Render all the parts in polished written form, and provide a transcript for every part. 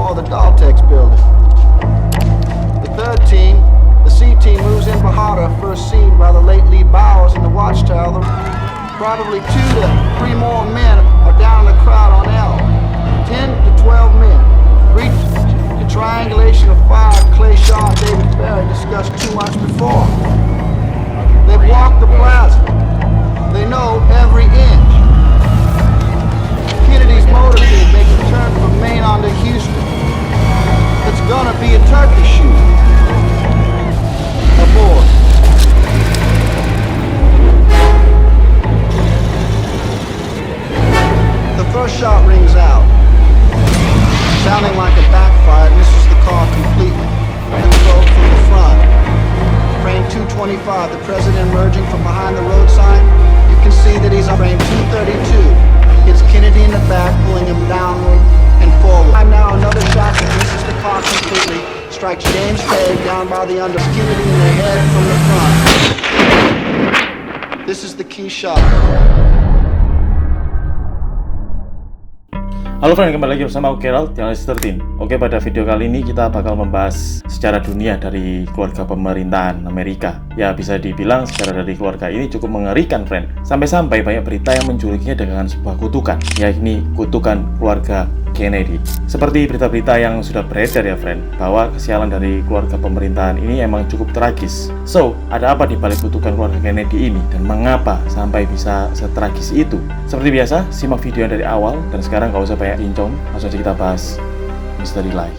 before the Daltex building. The third team, the C team, moves in Bahada, first seen by the late Lee Bowers in the watchtower. Probably 2 to 3 more men are down in the crowd on L. 10 to 12 men. Reached the triangulation of fire Clay Shaw and David Barry discussed 2 months before. They've walked the plaza. They know every inch. Kennedy's motorcade makes a turn from Maine onto Houston. It's gonna be a turkey shoot. Aboard. The first shot rings out, sounding like a backfire, and misses the car completely. Then drove from the front. Frame 225, the president emerging from behind the road sign. You can see that he's on frame 232. Hits Kennedy in the back, pulling him downward and forward. Now another shot that misses the car completely. Strikes James Pegg down by the under Kennedy in the head from the front. This is the key shot. Halo friend, kembali lagi bersama aku Gerald di Analysis 13. Oke, pada video kali ini kita bakal membahas secara dunia dari keluarga pemerintahan Amerika. Ya, bisa dibilang secara dari keluarga ini cukup mengerikan, friend. Sampai-sampai banyak berita yang menjulukinya dengan sebuah kutukan, yakni kutukan keluarga Kennedy. Seperti berita-berita yang sudah beredar ya, friend, bahwa kesialan dari keluarga pemerintahan ini emang cukup tragis. So, ada apa di balik kutukan keluarga Kennedy ini dan mengapa sampai bisa setragis itu? Seperti biasa, simak video dari awal dan sekarang gak usah banyak cincong, langsung aja kita bahas misteri lain.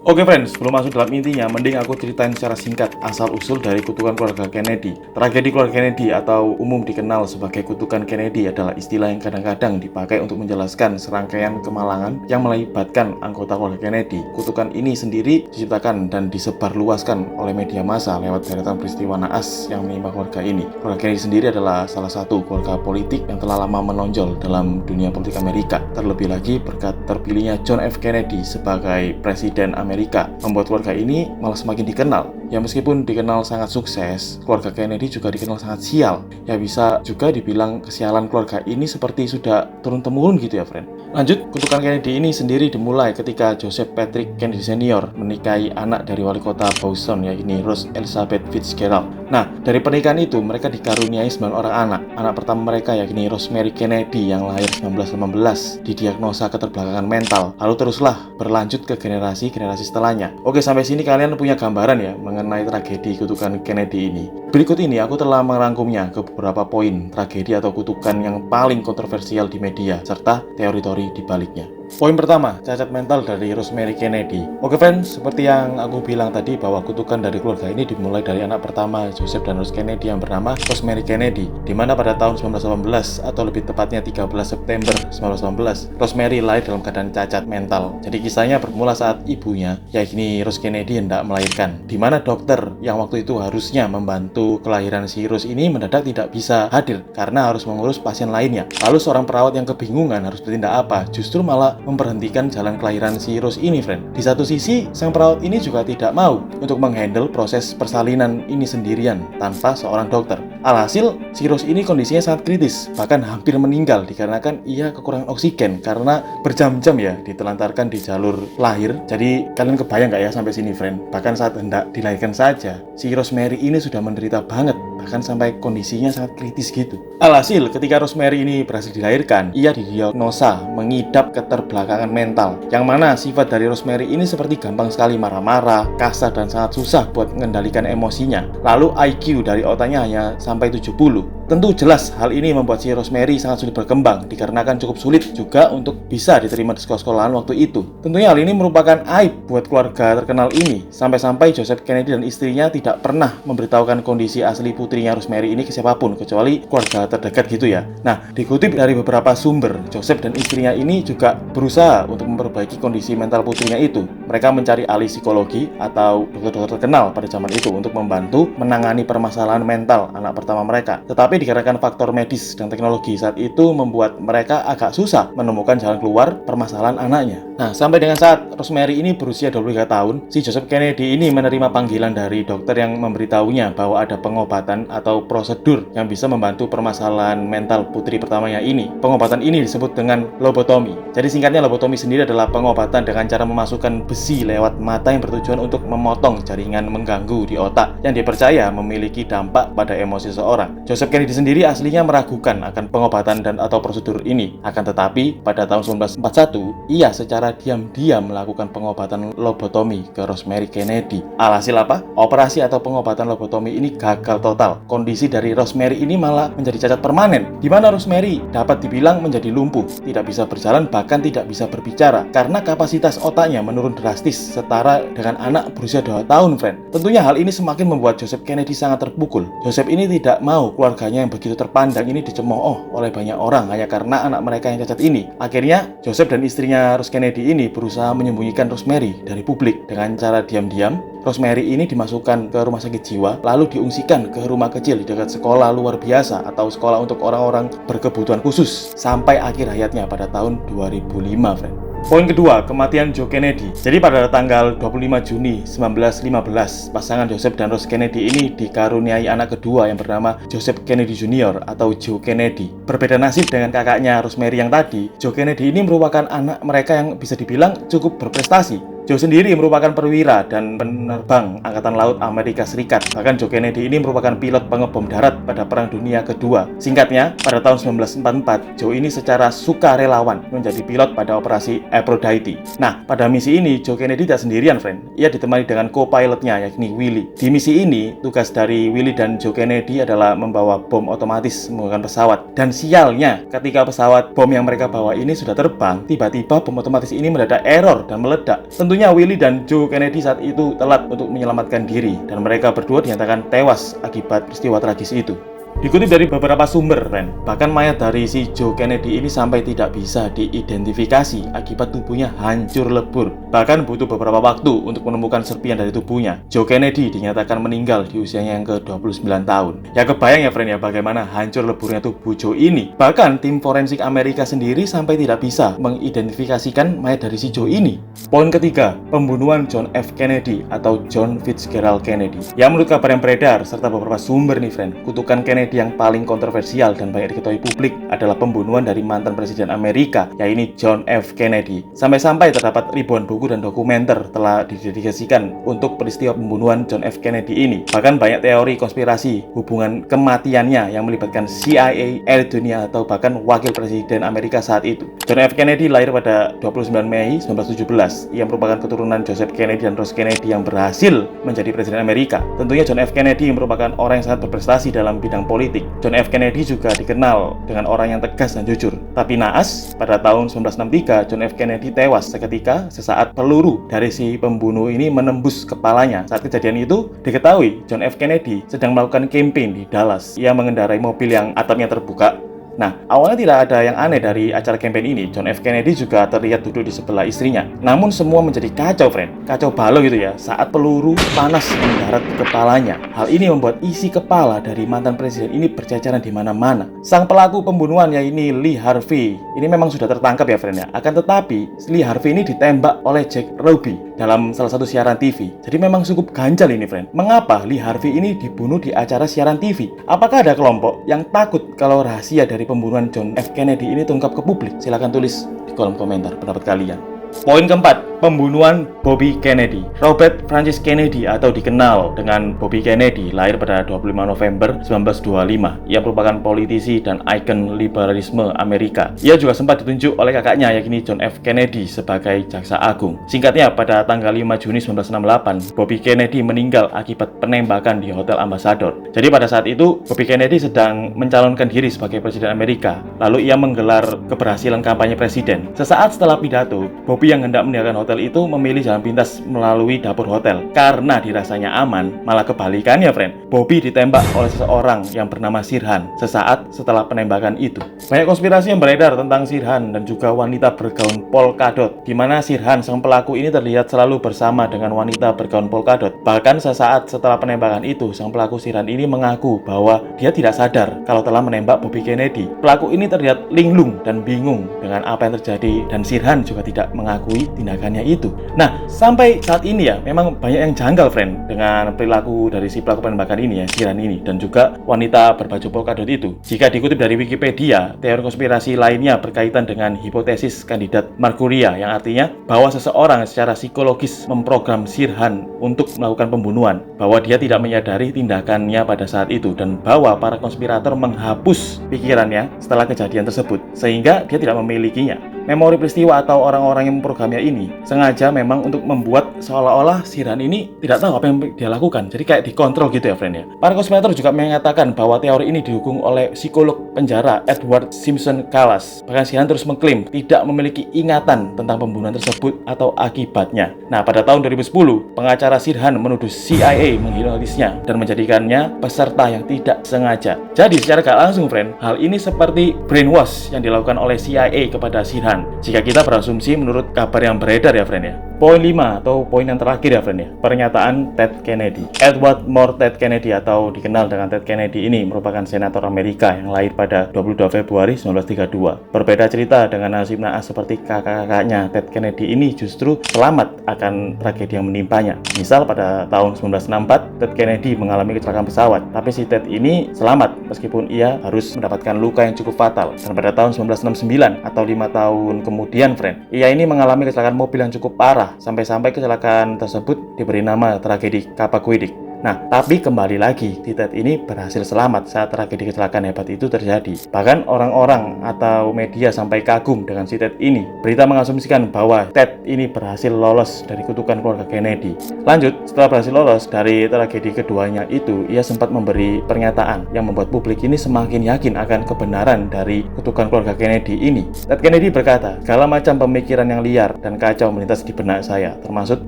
Oke friends, sebelum masuk dalam intinya, mending aku ceritain secara singkat asal-usul dari kutukan keluarga Kennedy. Tragedi keluarga Kennedy atau umum dikenal sebagai kutukan Kennedy adalah istilah yang kadang-kadang dipakai untuk menjelaskan serangkaian kemalangan yang melibatkan anggota keluarga Kennedy. Kutukan ini sendiri diciptakan dan disebarluaskan oleh media massa lewat deretan peristiwa naas yang menimpa keluarga ini. Keluarga Kennedy sendiri adalah salah satu keluarga politik yang telah lama menonjol dalam dunia politik Amerika. Terlebih lagi berkat terpilihnya John F. Kennedy sebagai Presiden Amerika membuat keluarga ini malah semakin dikenal. Ya meskipun dikenal sangat sukses, keluarga Kennedy juga dikenal sangat sial. Ya bisa juga dibilang kesialan keluarga ini seperti sudah turun-temurun gitu ya, friend. Lanjut, kutukan Kennedy ini sendiri dimulai ketika Joseph Patrick Kennedy Sr. menikahi anak dari wali kota Boston, yakni Rose Elizabeth Fitzgerald. Nah, dari pernikahan itu mereka dikaruniai 9 orang anak. Anak pertama mereka yakni Rosemary Kennedy yang lahir 1918, didiagnosa keterbelakangan mental. Lalu teruslah berlanjut ke generasi setelahnya. Oke, sampai sini kalian punya gambaran ya mengenai tragedi kutukan Kennedy ini. Berikut ini aku telah merangkumnya ke beberapa poin tragedi atau kutukan yang paling kontroversial di media serta teori-teori di baliknya. Poin pertama, cacat mental dari Rosemary Kennedy. Oke friends, seperti yang aku bilang tadi bahwa kutukan dari keluarga ini dimulai dari anak pertama Joseph dan Rose Kennedy yang bernama Rosemary Kennedy, di mana pada tahun 1918 atau lebih tepatnya 13 September 1918, Rosemary lahir dalam keadaan cacat mental. Jadi kisahnya bermula saat ibunya, yakni Rose Kennedy, hendak melahirkan, di mana dokter yang waktu itu harusnya membantu kelahiran si Rose ini mendadak tidak bisa hadir karena harus mengurus pasien lainnya. Lalu seorang perawat yang kebingungan harus bertindak apa, justru malah memberhentikan jalan kelahiran si Rose ini, friend. Di satu sisi, sang perawat ini juga tidak mau untuk menghandle proses persalinan ini sendirian tanpa seorang dokter. Alhasil, si Rose ini kondisinya sangat kritis, bahkan hampir meninggal dikarenakan ia kekurangan oksigen karena berjam-jam ya ditelantarkan di jalur lahir. Jadi kalian kebayang nggak ya sampai sini, friend? Bahkan saat hendak dilahirkan saja, si Rosemary ini sudah menderita banget, bahkan sampai kondisinya sangat kritis gitu. Alhasil, ketika Rosemary ini berhasil dilahirkan, ia didiagnosa mengidap keterbelakangan mental, yang mana sifat dari Rosemary ini seperti gampang sekali marah-marah, kasar, dan sangat susah buat mengendalikan emosinya. Lalu IQ dari otaknya hanya sampai 70. Tentu jelas hal ini membuat si Rosemary sangat sulit berkembang dikarenakan cukup sulit juga untuk bisa diterima di sekolah-sekolahan waktu itu. Tentunya hal ini merupakan aib buat keluarga terkenal ini, sampai-sampai Joseph Kennedy dan istrinya tidak pernah memberitahukan kondisi asli putrinya Rosemary ini ke siapapun kecuali keluarga terdekat gitu ya. Nah, dikutip dari beberapa sumber, Joseph dan istrinya ini juga berusaha untuk memperbaiki kondisi mental putrinya itu. Mereka mencari ahli psikologi atau dokter-dokter terkenal pada zaman itu untuk membantu menangani permasalahan mental anak pertama mereka. Tetapi Tapi dikarenakan faktor medis dan teknologi saat itu membuat mereka agak susah menemukan jalan keluar permasalahan anaknya. Nah, sampai dengan saat Rosemary ini berusia 23 tahun, si Joseph Kennedy ini menerima panggilan dari dokter yang memberitahunya bahwa ada pengobatan atau prosedur yang bisa membantu permasalahan mental putri pertamanya ini. Pengobatan ini disebut dengan lobotomi. Jadi singkatnya, lobotomi sendiri adalah pengobatan dengan cara memasukkan besi lewat mata yang bertujuan untuk memotong jaringan mengganggu di otak yang dipercaya memiliki dampak pada emosi seseorang. Joseph Kennedy sendiri aslinya meragukan akan pengobatan dan atau prosedur ini. Akan tetapi, pada tahun 1941, ia secara diam-diam melakukan pengobatan lobotomi ke Rosemary Kennedy. Alhasil apa? Operasi atau pengobatan lobotomi ini gagal total. Kondisi dari Rosemary ini malah menjadi cacat permanen, di mana Rosemary dapat dibilang menjadi lumpuh, tidak bisa berjalan, bahkan tidak bisa berbicara, karena kapasitas otaknya menurun drastis setara dengan anak berusia 2 tahun, friend. Tentunya hal ini semakin membuat Joseph Kennedy sangat terpukul. Joseph ini tidak mau keluarganya yang begitu terpandang ini dicemooh oleh banyak orang hanya karena anak mereka yang cacat ini. Akhirnya, Joseph dan istrinya Rose Kennedy ini berusaha menyembunyikan Rosemary dari publik. Dengan cara diam-diam, Rosemary ini dimasukkan ke rumah sakit jiwa, lalu diungsikan ke rumah kecil di dekat sekolah luar biasa atau sekolah untuk orang-orang berkebutuhan khusus sampai akhir hayatnya pada tahun 2005, friend. Poin kedua, kematian Joe Kennedy. Jadi pada tanggal 25 Juni 1915, pasangan Joseph dan Rose Kennedy ini dikaruniai anak kedua yang bernama Joseph Kennedy Jr. atau Joe Kennedy. Berbeda nasib dengan kakaknya Rosemary yang tadi, Joe Kennedy ini merupakan anak mereka yang bisa dibilang cukup berprestasi. Joe sendiri merupakan perwira dan penerbang Angkatan Laut Amerika Serikat. Bahkan Joe Kennedy ini merupakan pilot pengebom darat pada Perang Dunia Kedua. Singkatnya, pada tahun 1944, Joe ini secara sukarelawan menjadi pilot pada operasi Aphrodite. Nah, pada misi ini, Joe Kennedy tidak sendirian, friend. Ia ditemani dengan co-pilotnya, yakni Willie. Di misi ini, tugas dari Willie dan Joe Kennedy adalah membawa bom otomatis menggunakan pesawat. Dan sialnya, ketika pesawat bom yang mereka bawa ini sudah terbang, tiba-tiba bom otomatis ini mendadak error dan meledak. Tentunya Willie dan Joe Kennedy saat itu telat untuk menyelamatkan diri dan mereka berdua dinyatakan tewas akibat peristiwa tragis itu. Dikutip dari beberapa sumber, bahkan mayat dari si Joe Kennedy ini sampai tidak bisa diidentifikasi akibat tubuhnya hancur lebur. Bahkan butuh beberapa waktu untuk menemukan serpian dari tubuhnya. Joe Kennedy dinyatakan meninggal di usianya yang ke-29 tahun. Ya kebayang ya, friend, ya bagaimana hancur leburnya tubuh Joe ini. Bahkan tim forensik Amerika sendiri sampai tidak bisa mengidentifikasikan mayat dari si Joe ini. Poin ketiga, pembunuhan John F. Kennedy atau John Fitzgerald Kennedy. Ya menurut kabar yang beredar serta beberapa sumber nih, friend, kutukan Kennedy yang paling kontroversial dan banyak diketahui publik adalah pembunuhan dari mantan presiden Amerika, yaitu John F. Kennedy. Sampai-sampai terdapat ribuan buku dan dokumenter telah didedikasikan untuk peristiwa pembunuhan John F. Kennedy ini. Bahkan banyak teori konspirasi hubungan kematiannya yang melibatkan CIA, elit dunia, atau bahkan wakil presiden Amerika saat itu. John F. Kennedy lahir pada 29 Mei 1917. Ia merupakan keturunan Joseph Kennedy dan Rose Kennedy yang berhasil menjadi presiden Amerika. Tentunya John F. Kennedy merupakan orang yang sangat berprestasi dalam bidang politik. John F. Kennedy juga dikenal dengan orang yang tegas dan jujur. Tapi naas, pada tahun 1963, John F. Kennedy tewas seketika sesaat peluru dari si pembunuh ini menembus kepalanya. Saat kejadian itu, diketahui John F. Kennedy sedang melakukan campaign di Dallas. Ia mengendarai mobil yang atapnya terbuka. Nah, awalnya tidak ada yang aneh dari acara campaign ini. John F. Kennedy juga terlihat duduk di sebelah istrinya. Namun semua menjadi kacau, friend. Kacau balau gitu ya, saat peluru panas mendarat di kepalanya. Hal ini membuat isi kepala dari mantan presiden ini berceceran di mana-mana. Sang pelaku pembunuhan, yaitu Lee Harvey, ini memang sudah tertangkap ya, friend ya. Akan tetapi, Lee Harvey ini ditembak oleh Jack Ruby dalam salah satu siaran TV. Jadi memang cukup ganjal ini, friend. Mengapa Lee Harvey ini dibunuh di acara siaran TV? Apakah ada kelompok yang takut kalau rahasia dari pembunuhan John F. Kennedy ini terungkap ke publik? Silahkan tulis di kolom komentar pendapat kalian. Poin keempat, pembunuhan Bobby Kennedy. Robert Francis Kennedy atau dikenal dengan Bobby Kennedy lahir pada 25 November 1925. Ia merupakan politisi dan ikon liberalisme Amerika. Ia juga sempat ditunjuk oleh kakaknya yakni John F. Kennedy sebagai jaksa agung. Singkatnya, pada tanggal 5 Juni 1968, Bobby Kennedy meninggal akibat penembakan di Hotel Ambassador. Jadi pada saat itu, Bobby Kennedy sedang mencalonkan diri sebagai presiden Amerika. Lalu ia menggelar keberhasilan kampanye presiden. Sesaat setelah pidato, Bobby yang hendak meninggalkan hotel itu memilih jalan pintas melalui dapur hotel karena dirasanya aman. Malah kebalikannya, friend. Bobby ditembak oleh seseorang yang bernama Sirhan sesaat setelah penembakan itu. Banyak konspirasi yang beredar tentang Sirhan dan juga wanita bergaun polkadot, di mana Sirhan sang pelaku ini terlihat selalu bersama dengan wanita bergaun polkadot. Bahkan sesaat setelah penembakan itu, sang pelaku Sirhan ini mengaku bahwa dia tidak sadar kalau telah menembak Bobby Kennedy. Pelaku ini terlihat linglung dan bingung dengan apa yang terjadi, dan Sirhan juga tidak mengakui tindakannya itu. Nah, sampai saat ini ya, memang banyak yang janggal, friend, dengan perilaku dari si pelaku penembakan ini ya, Sirhan ini, dan juga wanita berbaju polkadot itu. Jika dikutip dari Wikipedia, teori konspirasi lainnya berkaitan dengan hipotesis kandidat Marguria, yang artinya bahwa seseorang secara psikologis memprogram Sirhan untuk melakukan pembunuhan, bahwa dia tidak menyadari tindakannya pada saat itu, dan bahwa para konspirator menghapus pikirannya setelah kejadian tersebut, sehingga dia tidak memilikinya. Memori peristiwa atau orang-orang yang memprogramnya ini sengaja memang untuk membuat seolah-olah Sirhan ini tidak tahu apa yang dia lakukan. Jadi kayak dikontrol gitu ya, friend ya. Para konspirator juga mengatakan bahwa teori ini didukung oleh psikolog penjara Edward Simpson Callas. Bahkan Sirhan terus mengklaim tidak memiliki ingatan tentang pembunuhan tersebut atau akibatnya. Nah, pada tahun 2010, pengacara Sirhan menuduh CIA menghipnotisnya dan menjadikannya peserta yang tidak sengaja. Jadi secara gak langsung, friend, hal ini seperti brainwash yang dilakukan oleh CIA kepada Sirhan. Jika kita berasumsi menurut kabar yang beredar ya, friend ya. Poin 5 atau poin yang terakhir ya, friend ya. Pernyataan Ted Kennedy. Edward Moore Ted Kennedy atau dikenal dengan Ted Kennedy ini merupakan senator Amerika yang lahir pada 22 Februari 1932. Berbeda cerita dengan nasib naas seperti kakak-kakaknya, Ted Kennedy ini justru selamat akan tragedi yang menimpanya. Misal pada tahun 1964, Ted Kennedy mengalami kecelakaan pesawat, tapi si Ted ini selamat meskipun ia harus mendapatkan luka yang cukup fatal. Dan pada tahun 1969 atau 5 tahun kemudian, friend, ia ini mengalami kecelakaan mobil yang cukup parah, sampai-sampai kecelakaan tersebut diberi nama tragedi Chappaquiddick. Nah, tapi kembali lagi, si Ted ini berhasil selamat saat tragedi kecelakaan hebat itu terjadi. Bahkan orang-orang atau media sampai kagum dengan si Ted ini. Berita mengasumsikan bahwa Ted ini berhasil lolos dari kutukan keluarga Kennedy. Lanjut, setelah berhasil lolos dari tragedi keduanya itu, ia sempat memberi pernyataan yang membuat publik ini semakin yakin akan kebenaran dari kutukan keluarga Kennedy ini. Ted Kennedy berkata, segala macam pemikiran yang liar dan kacau melintas di benak saya, termasuk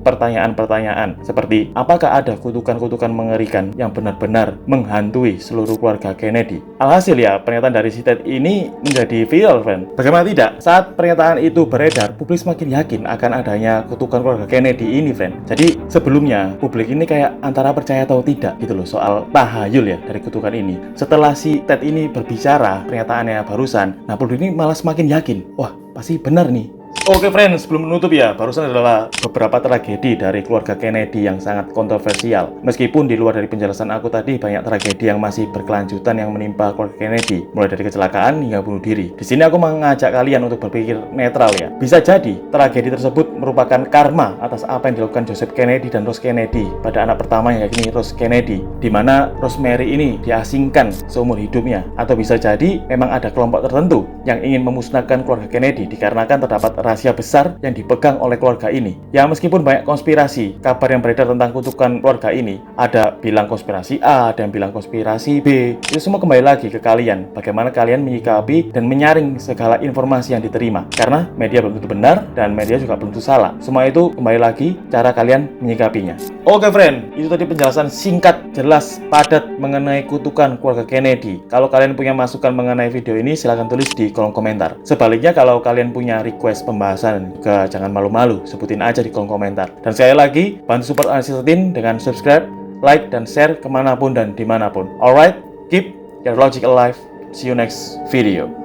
pertanyaan-pertanyaan seperti apakah ada kutukan-kutukan mengerikan yang benar-benar menghantui seluruh keluarga Kennedy. Alhasil ya, pernyataan dari si Ted ini menjadi viral, friend. Bagaimana tidak? Saat pernyataan itu beredar, publik semakin yakin akan adanya kutukan keluarga Kennedy ini, friend. Jadi sebelumnya publik ini kayak antara percaya atau tidak gitu loh soal tahayul ya dari kutukan ini. Setelah si Ted ini berbicara pernyataannya barusan, nah publik ini malah semakin yakin, wah pasti benar nih. Oke, friends, sebelum menutup ya, barusan adalah beberapa tragedi dari keluarga Kennedy yang sangat kontroversial. Meskipun di luar dari penjelasan aku tadi, banyak tragedi yang masih berkelanjutan yang menimpa keluarga Kennedy, mulai dari kecelakaan hingga bunuh diri. Di sini aku mengajak kalian untuk berpikir netral ya. Bisa jadi tragedi tersebut merupakan karma atas apa yang dilakukan Joseph Kennedy dan Rose Kennedy pada anak pertamanya, yakni Rose Kennedy, di mana Rosemary ini diasingkan seumur hidupnya. Atau bisa jadi memang ada kelompok tertentu yang ingin memusnahkan keluarga Kennedy dikarenakan terdapat rahasia besar yang dipegang oleh keluarga ini. Ya, meskipun banyak konspirasi, kabar yang beredar tentang kutukan keluarga ini, ada bilang konspirasi A, ada yang bilang konspirasi B. Itu semua kembali lagi ke kalian. Bagaimana kalian menyikapi dan menyaring segala informasi yang diterima. Karena media belum tentu benar dan media juga belum tentu salah. Semua itu kembali lagi cara kalian menyikapinya. Oke, friend, itu tadi penjelasan singkat, jelas, padat mengenai kutukan keluarga Kennedy. Kalau kalian punya masukan mengenai video ini, silahkan tulis di kolom komentar. Sebaliknya, kalau kalian punya request pembahasan juga jangan malu-malu, sebutin aja di kolom komentar. Dan sekali lagi, bantu support Ansisetin dengan subscribe, like, dan share kemanapun dan dimanapun. Alright, keep your logic alive. See you next video.